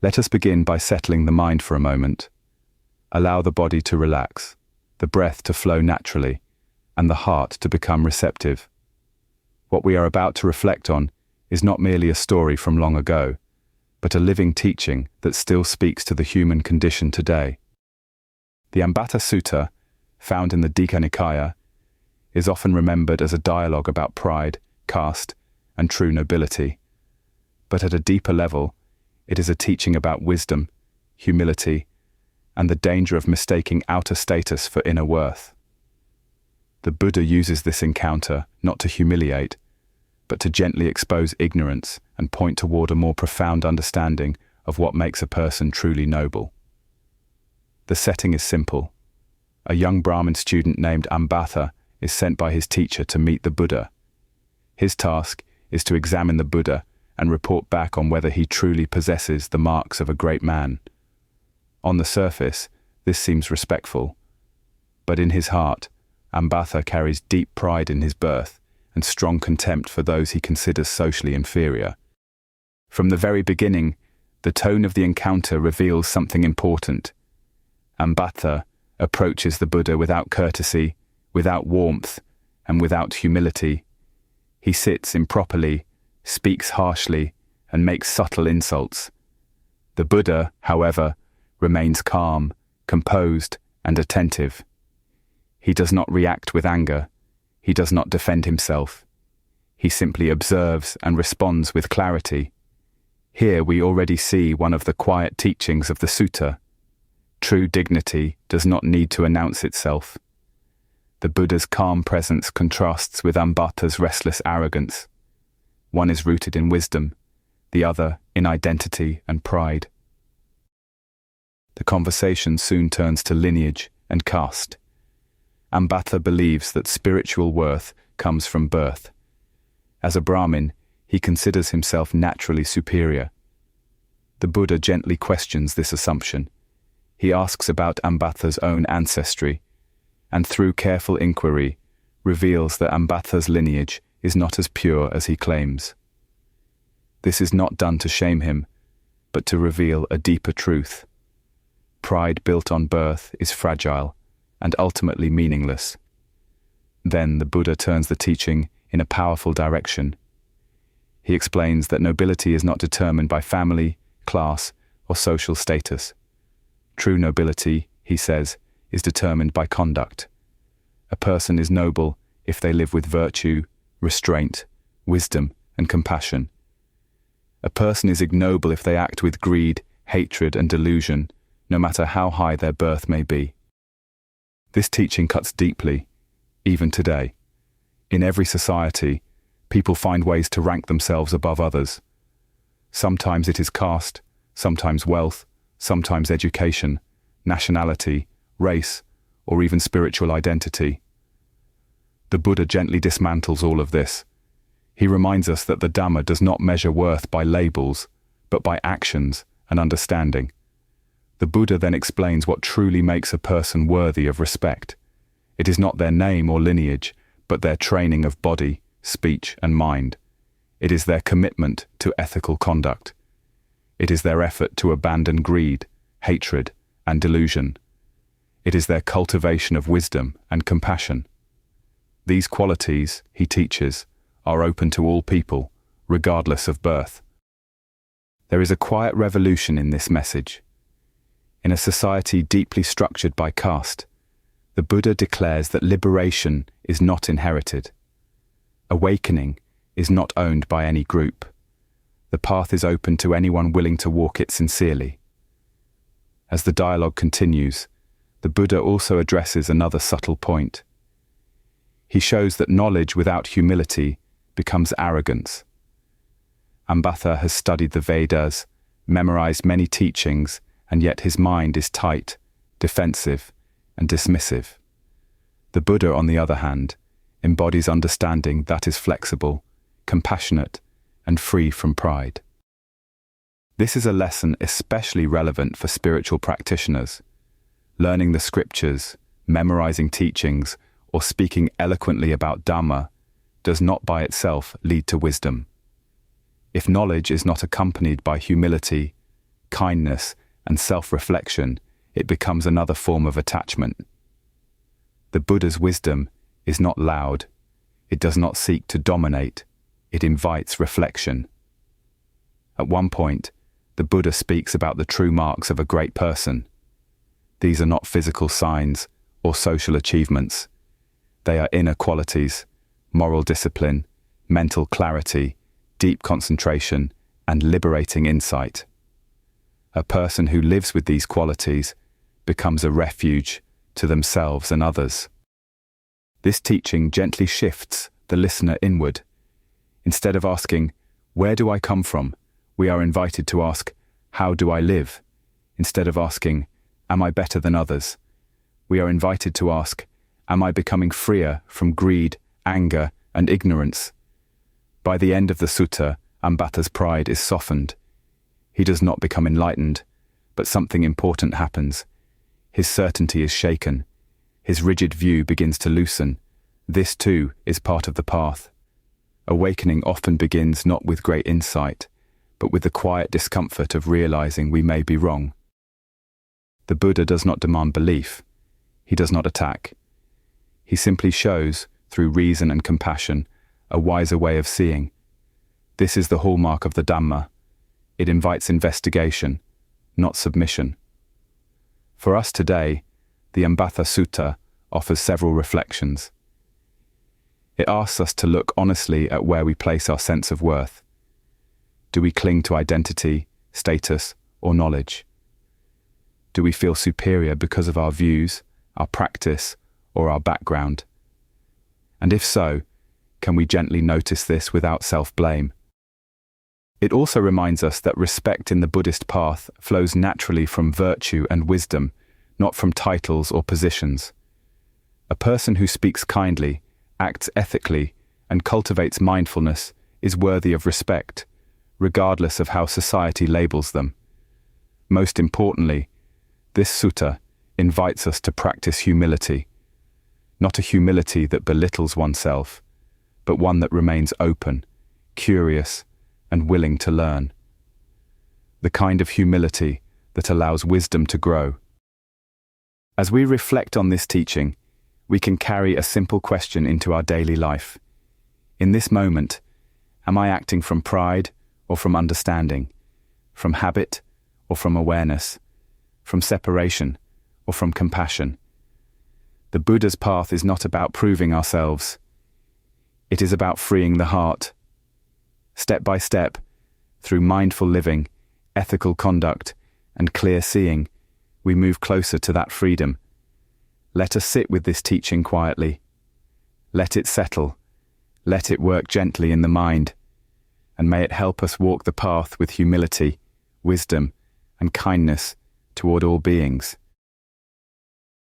Let us begin by settling the mind for a moment. Allow the body to relax, the breath to flow naturally, and the heart to become receptive. What we are about to reflect on is not merely a story from long ago, but a living teaching that still speaks to the human condition today. The Ambaṭṭha Sutta, found in the Dīgha Nikāya, is often remembered as a dialogue about pride, caste, and true nobility. But at a deeper level, it is a teaching about wisdom, humility, and the danger of mistaking outer status for inner worth. The Buddha uses this encounter not to humiliate, but to gently expose ignorance and point toward a more profound understanding of what makes a person truly noble. The setting is simple. A young Brahmin student named Ambaṭṭha is sent by his teacher to meet the Buddha. His task is to examine the Buddha and report back on whether he truly possesses the marks of a great man. On the surface, this seems respectful, but in his heart, Ambaṭṭha carries deep pride in his birth and strong contempt for those he considers socially inferior. From the very beginning, the tone of the encounter reveals something important. Ambaṭṭha approaches the Buddha without courtesy, without warmth, and without humility. He sits improperly, speaks harshly, and makes subtle insults. The Buddha, however, remains calm, composed, and attentive. He does not react with anger. He does not defend himself. He simply observes and responds with clarity. Here we already see one of the quiet teachings of the sutta. True dignity does not need to announce itself. The Buddha's calm presence contrasts with Ambaṭṭha's restless arrogance. One is rooted in wisdom, the other in identity and pride. The conversation soon turns to lineage and caste. Ambaṭṭha believes that spiritual worth comes from birth. As a Brahmin, he considers himself naturally superior. The Buddha gently questions this assumption. He asks about Ambaṭṭha's own ancestry, and through careful inquiry, reveals that Ambaṭṭha's lineage is not as pure as he claims. This is not done to shame him, but to reveal a deeper truth. Pride built on birth is fragile and ultimately meaningless. Then the Buddha turns the teaching in a powerful direction. He explains that nobility is not determined by family, class, or social status. True nobility, he says, is determined by conduct. A person is noble if they live with virtue, restraint, wisdom, and compassion. A person is ignoble if they act with greed, hatred, and delusion, no matter how high their birth may be. This teaching cuts deeply, even today. In every society, people find ways to rank themselves above others. Sometimes it is caste, sometimes wealth, sometimes education, nationality, race, or even spiritual identity. The Buddha gently dismantles all of this. He reminds us that the Dharma does not measure worth by labels, but by actions and understanding. The Buddha then explains what truly makes a person worthy of respect. It is not their name or lineage, but their training of body, speech, and mind. It is their commitment to ethical conduct. It is their effort to abandon greed, hatred, and delusion. It is their cultivation of wisdom and compassion. These qualities, he teaches, are open to all people, regardless of birth. There is a quiet revolution in this message. In a society deeply structured by caste, the Buddha declares that liberation is not inherited. Awakening is not owned by any group. The path is open to anyone willing to walk it sincerely. As the dialogue continues, the Buddha also addresses another subtle point. He shows that knowledge without humility becomes arrogance. Ambaṭṭha has studied the Vedas, memorized many teachings, and yet his mind is tight, defensive, and dismissive. The Buddha, on the other hand, embodies understanding that is flexible, compassionate, and free from pride. This is a lesson especially relevant for spiritual practitioners. Learning the scriptures, memorizing teachings, or speaking eloquently about Dharma does not by itself lead to wisdom. If knowledge is not accompanied by humility, kindness, and self-reflection, it becomes another form of attachment. The Buddha's wisdom is not loud. It does not seek to dominate. It invites reflection. At one point, the Buddha speaks about the true marks of a great person. These are not physical signs or social achievements. They are inner qualities, moral discipline, mental clarity, deep concentration, and liberating insight. A person who lives with these qualities becomes a refuge to themselves and others. This teaching gently shifts the listener inward. Instead of asking, "Where do I come from?" we are invited to ask, "How do I live?" Instead of asking, "Am I better than others?" we are invited to ask, "Am I becoming freer from greed, anger, and ignorance?" By the end of the sutta, Ambaṭṭa's pride is softened. He does not become enlightened, but something important happens. His certainty is shaken. His rigid view begins to loosen. This too is part of the path. Awakening often begins not with great insight, but with the quiet discomfort of realizing we may be wrong. The Buddha does not demand belief. He does not attack. He simply shows, through reason and compassion, a wiser way of seeing. This is the hallmark of the Dhamma. It invites investigation, not submission. For us today, the Ambaṭṭha Sutta offers several reflections. It asks us to look honestly at where we place our sense of worth. Do we cling to identity, status, or knowledge? Do we feel superior because of our views, our practice, or our background? And if so, can we gently notice this without self-blame? It also reminds us that respect in the Buddhist path flows naturally from virtue and wisdom, not from titles or positions. A person who speaks kindly, acts ethically, and cultivates mindfulness is worthy of respect, regardless of how society labels them. Most importantly, this sutta invites us to practice humility, not a humility that belittles oneself, but one that remains open, curious, and willing to learn. The kind of humility that allows wisdom to grow. As we reflect on this teaching, we can carry a simple question into our daily life. In this moment, am I acting from pride or from understanding, from habit or from awareness, from separation or from compassion? The Buddha's path is not about proving ourselves. It is about freeing the heart. Step by step, through mindful living, ethical conduct, and clear seeing, we move closer to that freedom. Let us sit with this teaching quietly. Let it settle. Let it work gently in the mind. And may it help us walk the path with humility, wisdom, and kindness toward all beings.